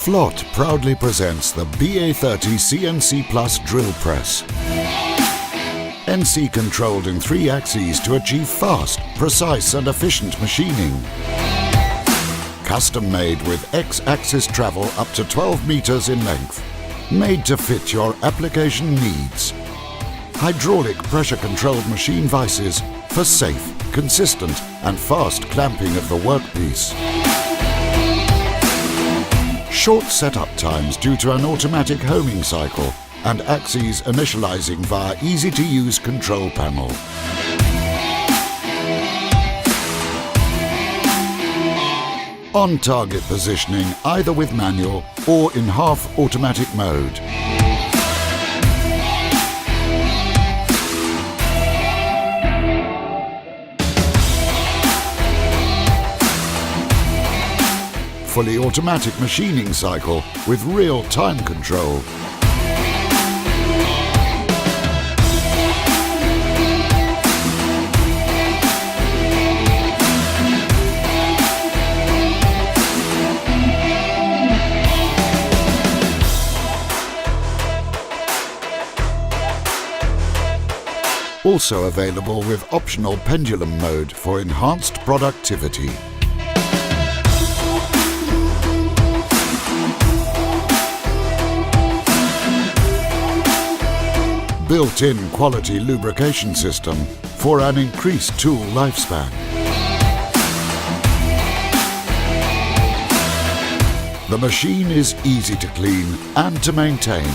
Flott proudly presents the BA30 CNC Plus drill press. NC controlled in 3 axes to achieve fast, precise and efficient machining. Custom made with X-axis travel up to 12 meters in length. Made to fit your application needs. Hydraulic pressure-controlled machine vices for safe, consistent and fast clamping of the workpiece. Short setup times due to an automatic homing cycle and axes initializing via easy-to-use control panel. On-target positioning either with manual or in half-automatic mode. Fully automatic machining cycle with real-time control. Also available with optional pendulum mode for enhanced productivity. Built-in quality lubrication system for an increased tool lifespan. The machine is easy to clean and to maintain.